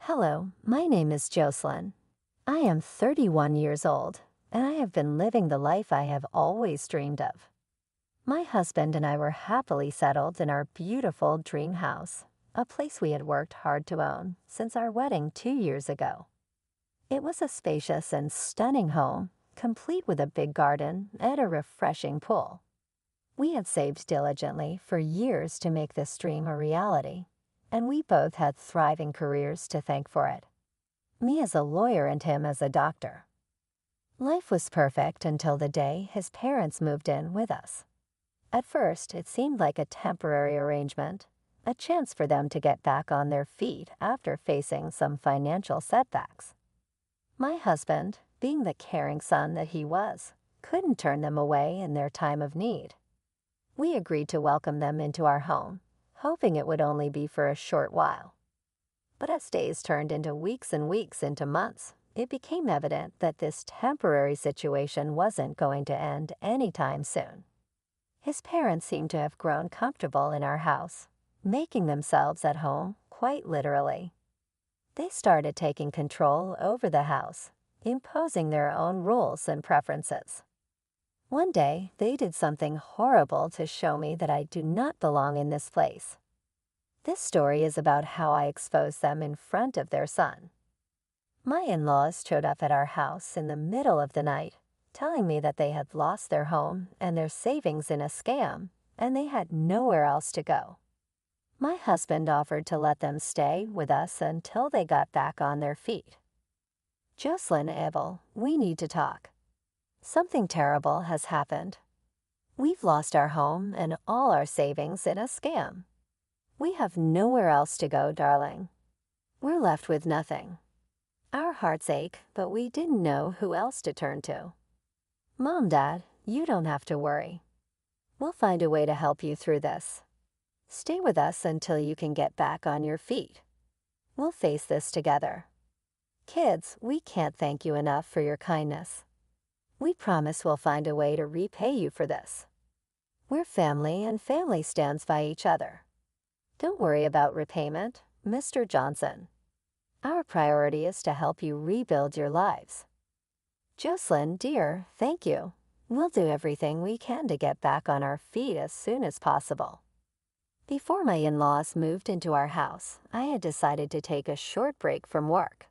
Hello, my name is Jocelyn. I am 31 years old, and I have been living the life I have always dreamed of. My husband and I were happily settled in our beautiful dream house, a place we had worked hard to own since our wedding 2 years ago. It was a spacious and stunning home, complete with a big garden and a refreshing pool. We had saved diligently for years to make this dream a reality, and we both had thriving careers to thank for it. Me as a lawyer and him as a doctor. Life was perfect until the day his parents moved in with us. At first, it seemed like a temporary arrangement, a chance for them to get back on their feet after facing some financial setbacks. My husband, being the caring son that he was, couldn't turn them away in their time of need. We agreed to welcome them into our home, hoping it would only be for a short while. But as days turned into weeks and weeks into months, it became evident that this temporary situation wasn't going to end anytime soon. His parents seemed to have grown comfortable in our house, making themselves at home quite literally. They started taking control over the house, imposing their own rules and preferences. One day, they did something horrible to show me that I do not belong in this place. This story is about how I exposed them in front of their son. My in-laws showed up at our house in the middle of the night, telling me that they had lost their home and their savings in a scam, and they had nowhere else to go. My husband offered to let them stay with us until they got back on their feet. Jocelyn, Abel, we need to talk. Something terrible has happened. We've lost our home and all our savings in a scam. We have nowhere else to go, darling. We're left with nothing. Our hearts ache, but we didn't know who else to turn to. Mom, Dad, you don't have to worry. We'll find a way to help you through this. Stay with us until you can get back on your feet. We'll face this together. Kids, we can't thank you enough for your kindness. We promise we'll find a way to repay you for this. We're family, and family stands by each other. Don't worry about repayment, Mr. Johnson. Our priority is to help you rebuild your lives. Jocelyn, dear, thank you. We'll do everything we can to get back on our feet as soon as possible. Before my in-laws moved into our house, I had decided to take a short break from work.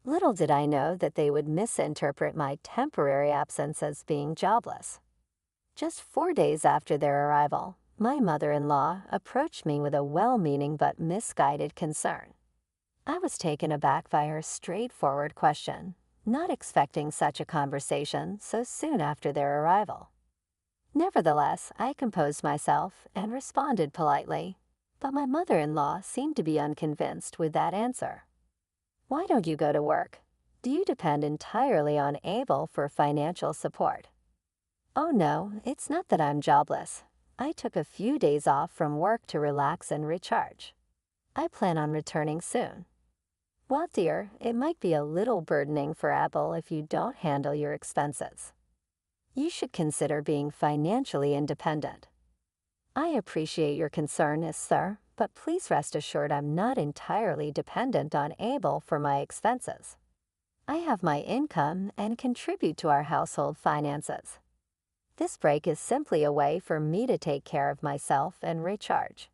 Little did I know that they would misinterpret my temporary absence as being jobless. Just 4 days after their arrival, my mother-in-law approached me with a well-meaning but misguided concern. I was taken aback by her straightforward question, not expecting such a conversation so soon after their arrival. Nevertheless, I composed myself and responded politely, but my mother-in-law seemed to be unconvinced with that answer. Why don't you go to work? Do you depend entirely on Abel for financial support? Oh no, it's not that I'm jobless. I took a few days off from work to relax and recharge. I plan on returning soon. Well, dear, it might be a little burdening for Abel if you don't handle your expenses. You should consider being financially independent. I appreciate your concern, sir, but please rest assured I'm not entirely dependent on Abel for my expenses. I have my income and contribute to our household finances. This break is simply a way for me to take care of myself and recharge.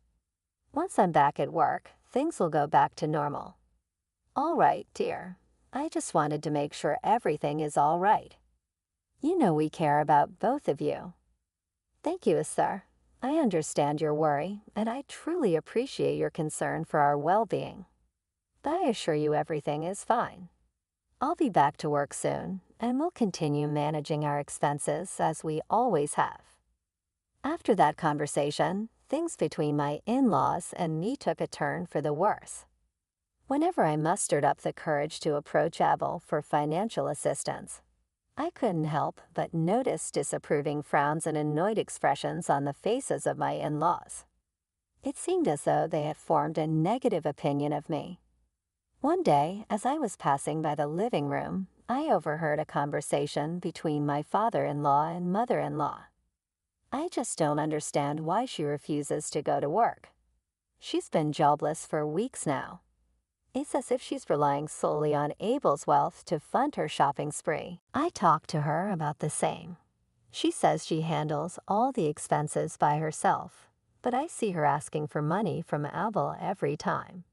Once I'm back at work, things will go back to normal. All right, dear. I just wanted to make sure everything is all right. You know we care about both of you. Thank you, sir. I understand your worry, and I truly appreciate your concern for our well-being. But I assure you everything is fine. I'll be back to work soon, and we'll continue managing our expenses as we always have. After that conversation, things between my in-laws and me took a turn for the worse. Whenever I mustered up the courage to approach Abel for financial assistance, I couldn't help but notice disapproving frowns and annoyed expressions on the faces of my in-laws. It seemed as though they had formed a negative opinion of me. One day, as I was passing by the living room, I overheard a conversation between my father-in-law and mother-in-law. I just don't understand why she refuses to go to work. She's been jobless for weeks now. It's as if she's relying solely on Abel's wealth to fund her shopping spree. I talk to her about the same. She says she handles all the expenses by herself, but I see her asking for money from Abel every time.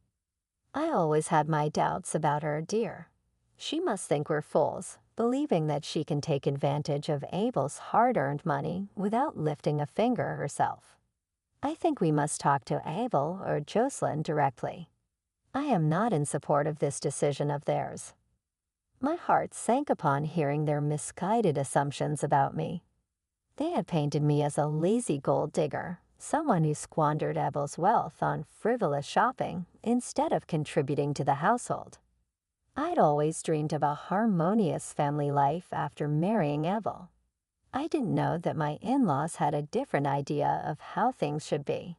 I always had my doubts about her dear. She must think we're fools, believing that she can take advantage of Abel's hard-earned money without lifting a finger herself. I think we must talk to Abel or Jocelyn directly. I am not in support of this decision of theirs. My heart sank upon hearing their misguided assumptions about me. They had painted me as a lazy gold digger, someone who squandered Abel's wealth on frivolous shopping instead of contributing to the household. I'd always dreamed of a harmonious family life after marrying Abel. I didn't know that my in-laws had a different idea of how things should be.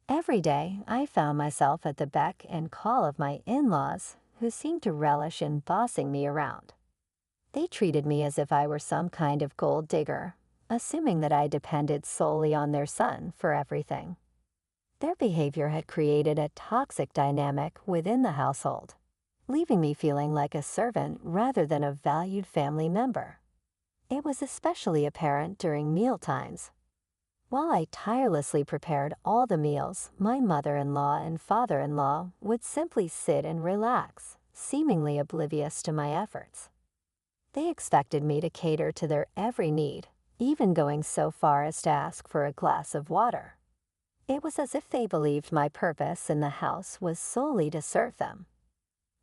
Every day, I found myself at the beck and call of my in-laws, who seemed to relish in bossing me around. They treated me as if I were some kind of gold digger, assuming that I depended solely on their son for everything. Their behavior had created a toxic dynamic within the household, leaving me feeling like a servant rather than a valued family member. It was especially apparent during meal times. While I tirelessly prepared all the meals, my mother-in-law and father-in-law would simply sit and relax, seemingly oblivious to my efforts. They expected me to cater to their every need, even going so far as to ask for a glass of water. It was as if they believed my purpose in the house was solely to serve them.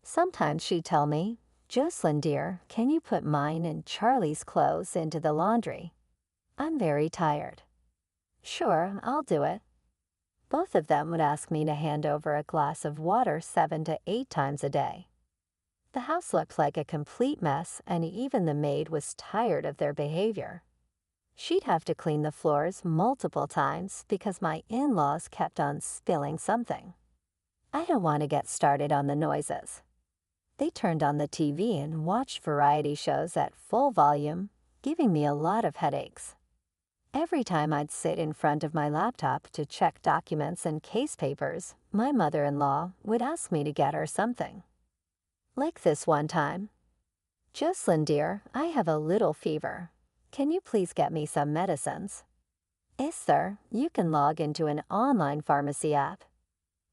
Sometimes she'd tell me, "Jocelyn dear, can you put mine and Charlie's clothes into the laundry? I'm very tired." "Sure, I'll do it." Both of them would ask me to hand over a glass of water 7 to 8 times a day. The house looked like a complete mess, and even the maid was tired of their behavior. She'd have to clean the floors multiple times because my in-laws kept on spilling something. I don't want to get started on the noises. They turned on the TV and watched variety shows at full volume, giving me a lot of headaches. Every time I'd sit in front of my laptop to check documents and case papers, my mother-in-law would ask me to get her something. Like this one time. "Jocelyn dear, I have a little fever. Can you please get me some medicines?" "Yes, sir, you can log into an online pharmacy app.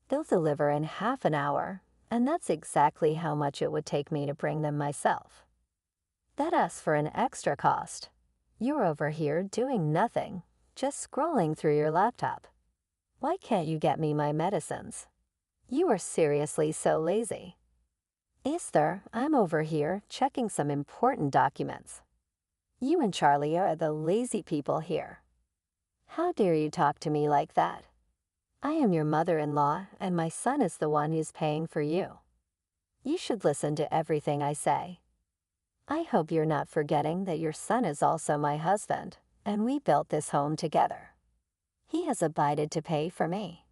They'll deliver in half an hour, and that's exactly how much it would take me to bring them myself. That asks for an extra cost. You're over here doing nothing, just scrolling through your laptop. Why can't you get me my medicines? You are seriously so lazy." "Yes, sir, I'm over here checking some important documents. You and Charlie are the lazy people here. How dare you talk to me like that? I am your mother-in-law, and my son is the one who's paying for you. You should listen to everything I say. I hope you're not forgetting that your son is also my husband, and we built this home together. He has abided to pay for me.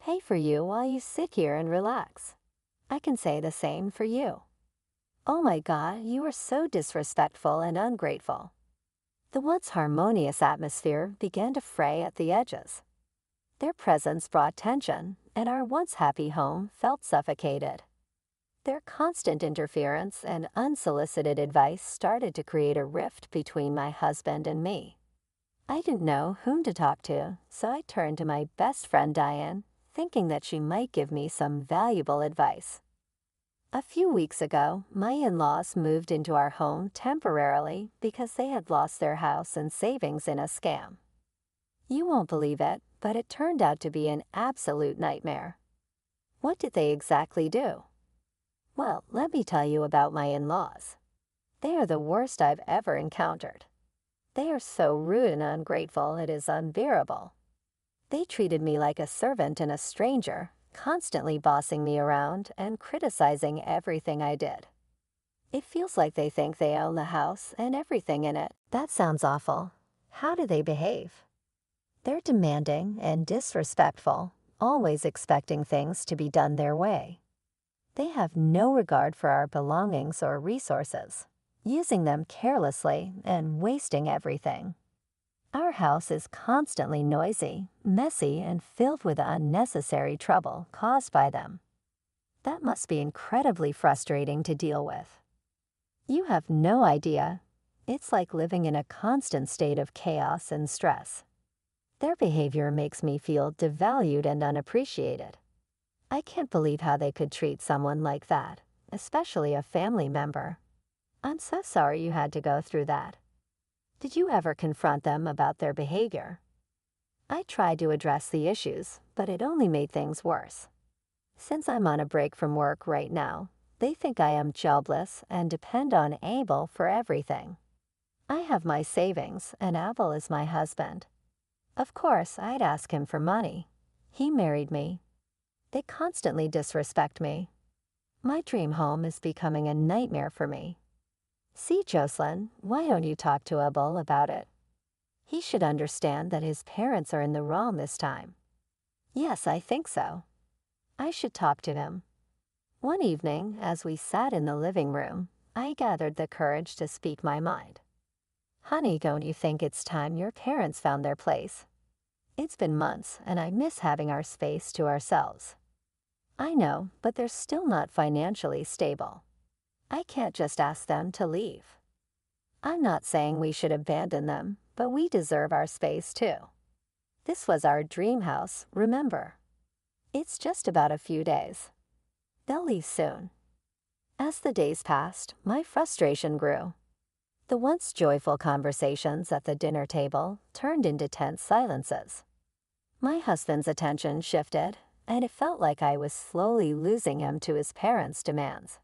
Pay for you while you sit here and relax. I can say the same for you. Oh my God, you are so disrespectful and ungrateful." The once harmonious atmosphere began to fray at the edges. Their presence brought tension, and our once happy home felt suffocated. Their constant interference and unsolicited advice started to create a rift between my husband and me. I didn't know whom to talk to, so I turned to my best friend Diane, thinking that she might give me some valuable advice. A few weeks ago, my in-laws moved into our home temporarily because they had lost their house and savings in a scam. You won't believe it, but it turned out to be an absolute nightmare. What did they exactly do? Well, let me tell you about my in-laws. They are the worst I've ever encountered. They are so rude and ungrateful it is unbearable. They treated me like a servant and a stranger, constantly bossing me around and criticizing everything I did. It feels like they think they own the house and everything in it. That sounds awful. How do they behave? They're demanding and disrespectful, always expecting things to be done their way. They have no regard for our belongings or resources, using them carelessly and wasting everything. Our house is constantly noisy, messy, and filled with unnecessary trouble caused by them. That must be incredibly frustrating to deal with. You have no idea. It's like living in a constant state of chaos and stress. Their behavior makes me feel devalued and unappreciated. I can't believe how they could treat someone like that, especially a family member. I'm so sorry you had to go through that. Did you ever confront them about their behavior? I tried to address the issues, but it only made things worse. Since I'm on a break from work right now, they think I am jobless and depend on Abel for everything. I have my savings, and Abel is my husband. Of course, I'd ask him for money. He married me. They constantly disrespect me. My dream home is becoming a nightmare for me. See, Jocelyn, why don't you talk to Abel about it? He should understand that his parents are in the wrong this time. Yes, I think so. I should talk to him. One evening, as we sat in the living room, I gathered the courage to speak my mind. Honey, don't you think it's time your parents found their place? It's been months, and I miss having our space to ourselves. I know, but they're still not financially stable. I can't just ask them to leave. I'm not saying we should abandon them, but we deserve our space too. This was our dream house, remember? It's just about a few days. They'll leave soon. As the days passed, my frustration grew. The once joyful conversations at the dinner table turned into tense silences. My husband's attention shifted, and it felt like I was slowly losing him to his parents' demands.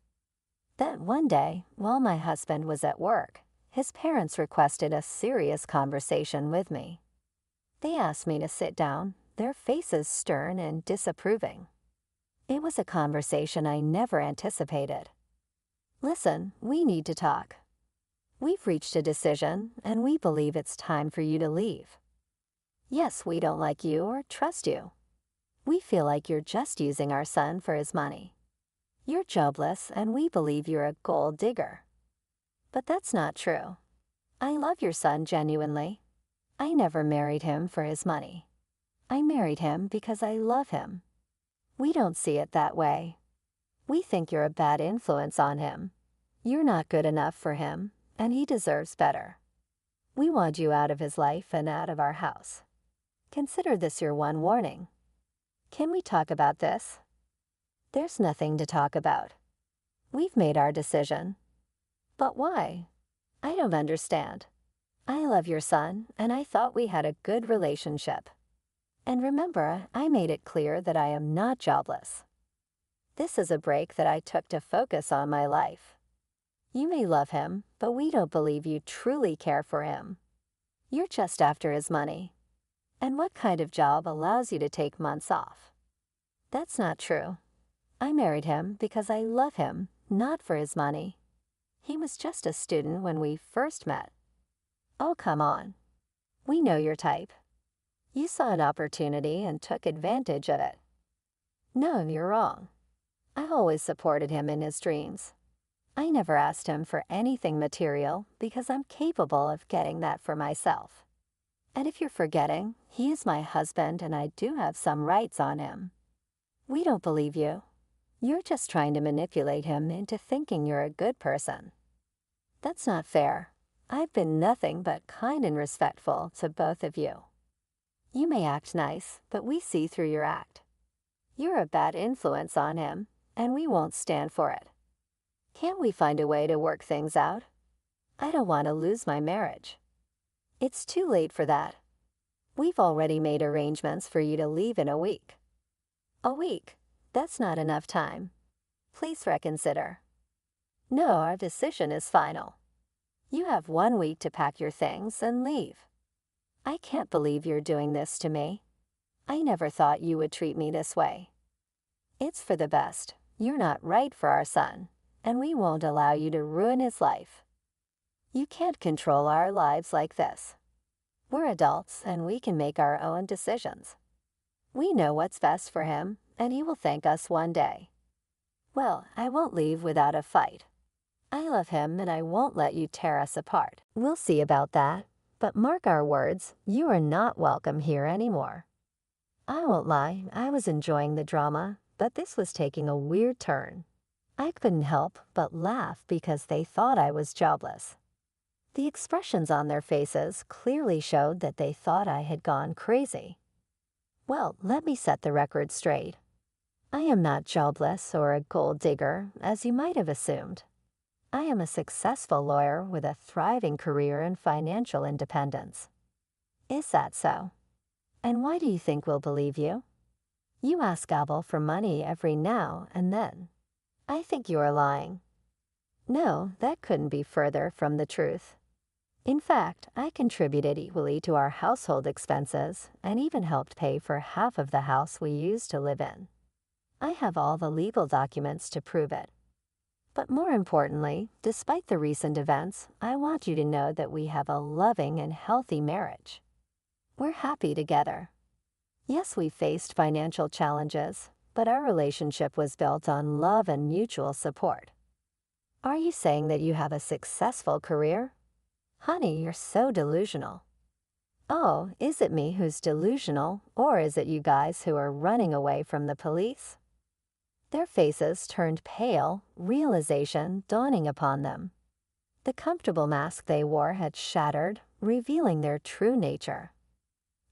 Then one day, while my husband was at work, his parents requested a serious conversation with me. They asked me to sit down, their faces stern and disapproving. It was a conversation I never anticipated. Listen, we need to talk. We've reached a decision, and we believe it's time for you to leave. Yes, we don't like you or trust you. We feel like you're just using our son for his money. You're jobless, and we believe you're a gold digger. But that's not true. I love your son genuinely. I never married him for his money. I married him because I love him. We don't see it that way. We think you're a bad influence on him. You're not good enough for him, and he deserves better. We want you out of his life and out of our house. Consider this your one warning. Can we talk about this? There's nothing to talk about. We've made our decision. But why? I don't understand. I love your son, and I thought we had a good relationship. And remember, I made it clear that I am not jobless. This is a break that I took to focus on my life. You may love him, but we don't believe you truly care for him. You're just after his money. And what kind of job allows you to take months off? That's not true. I married him because I love him, not for his money. He was just a student when we first met. Oh, come on. We know your type. You saw an opportunity and took advantage of it. No, you're wrong. I always supported him in his dreams. I never asked him for anything material because I'm capable of getting that for myself. And if you're forgetting, he is my husband and I do have some rights on him. We don't believe you. You're just trying to manipulate him into thinking you're a good person. That's not fair. I've been nothing but kind and respectful to both of you. You may act nice, but we see through your act. You're a bad influence on him, and we won't stand for it. Can't we find a way to work things out? I don't want to lose my marriage. It's too late for that. We've already made arrangements for you to leave in a week. A week? That's not enough time. Please reconsider. No, our decision is final. You have 1 week to pack your things and leave. I can't believe you're doing this to me. I never thought you would treat me this way. It's for the best. You're not right for our son, and we won't allow you to ruin his life. You can't control our lives like this. We're adults, and we can make our own decisions. We know what's best for him, and he will thank us one day. Well, I won't leave without a fight. I love him, and I won't let you tear us apart. We'll see about that. But mark our words, you are not welcome here anymore. I won't lie, I was enjoying the drama, but this was taking a weird turn. I couldn't help but laugh because they thought I was jobless. The expressions on their faces clearly showed that they thought I had gone crazy. Well, let me set the record straight. I am not jobless or a gold digger, as you might have assumed. I am a successful lawyer with a thriving career and financial independence. Is that so? And why do you think we'll believe you? You ask Abel for money every now and then. I think you are lying. No, that couldn't be further from the truth. In fact, I contributed equally to our household expenses and even helped pay for half of the house we used to live in. I have all the legal documents to prove it. But more importantly, despite the recent events, I want you to know that we have a loving and healthy marriage. We're happy together. Yes, we faced financial challenges, but our relationship was built on love and mutual support. Are you saying that you have a successful career? Honey, you're so delusional. Oh, is it me who's delusional, or is it you guys who are running away from the police? Their faces turned pale, realization dawning upon them. The comfortable mask they wore had shattered, revealing their true nature.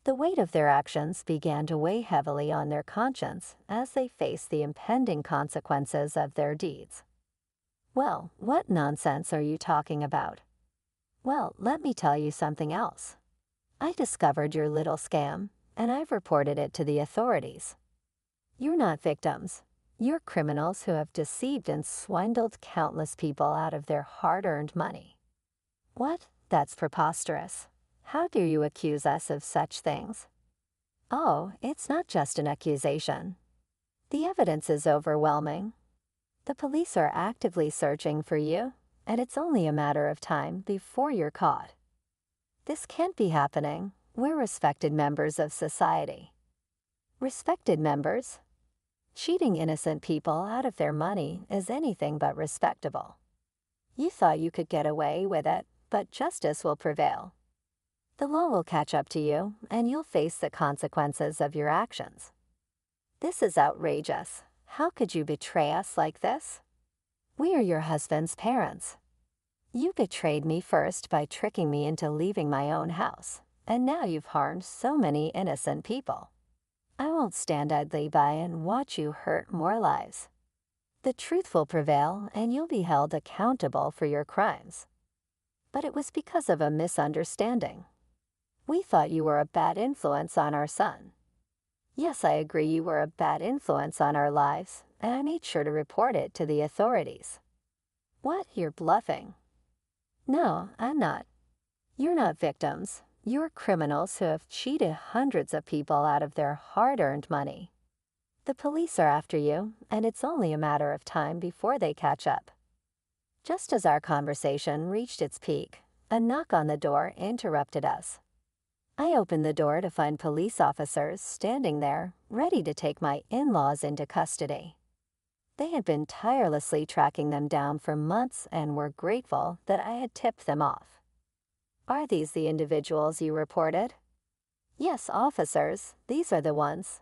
The weight of their actions began to weigh heavily on their conscience as they faced the impending consequences of their deeds. Well, what nonsense are you talking about? Well, let me tell you something else. I discovered your little scam, and I've reported it to the authorities. You're not victims. You're criminals who have deceived and swindled countless people out of their hard-earned money. What? That's preposterous. How dare you accuse us of such things? Oh, it's not just an accusation. The evidence is overwhelming. The police are actively searching for you, and it's only a matter of time before you're caught. This can't be happening. We're respected members of society. Respected members? Cheating innocent people out of their money is anything but respectable. You thought you could get away with it, but justice will prevail. The law will catch up to you, and you'll face the consequences of your actions. This is outrageous. How could you betray us like this? We are your husband's parents. You betrayed me first by tricking me into leaving my own house, and now you've harmed so many innocent people. I won't stand idly by and watch you hurt more lives. The truth will prevail, and you'll be held accountable for your crimes. But it was because of a misunderstanding. We thought you were a bad influence on our son. Yes, I agree you were a bad influence on our lives, and I made sure to report it to the authorities. What? You're bluffing. No, I'm not. You're not victims. You're criminals who have cheated hundreds of people out of their hard-earned money. The police are after you, and it's only a matter of time before they catch up. Just as our conversation reached its peak, a knock on the door interrupted us. I opened the door to find police officers standing there, ready to take my in-laws into custody. They had been tirelessly tracking them down for months and were grateful that I had tipped them off. Are these the individuals you reported? Yes, officers, these are the ones.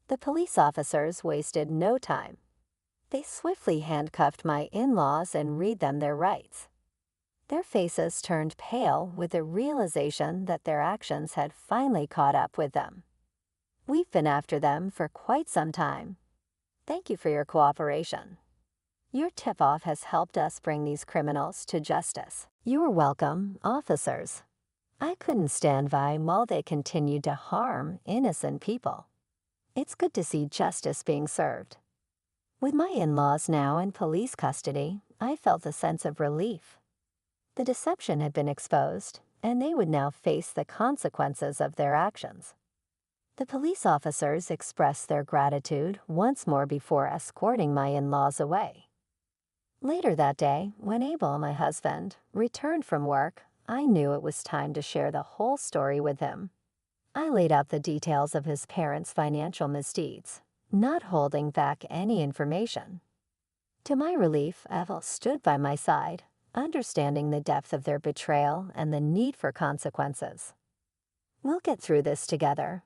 The police officers wasted no time. They swiftly handcuffed my in-laws and read them their rights. Their faces turned pale with the realization that their actions had finally caught up with them. We've been after them for quite some time. Thank you for your cooperation. Your tip-off has helped us bring these criminals to justice. You're welcome, officers. I couldn't stand by while they continued to harm innocent people. It's good to see justice being served. With my in-laws now in police custody, I felt a sense of relief. The deception had been exposed, and they would now face the consequences of their actions. The police officers expressed their gratitude once more before escorting my in-laws away. Later that day, when Abel, my husband, returned from work, I knew it was time to share the whole story with him. I laid out the details of his parents' financial misdeeds, not holding back any information. To my relief, Abel stood by my side, understanding the depth of their betrayal and the need for consequences. We'll get through this together.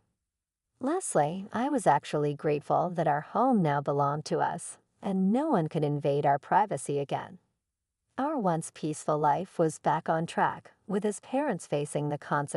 Lastly, I was actually grateful that our home now belonged to us, and no one could invade our privacy again. Our once peaceful life was back on track, with his parents facing the consequences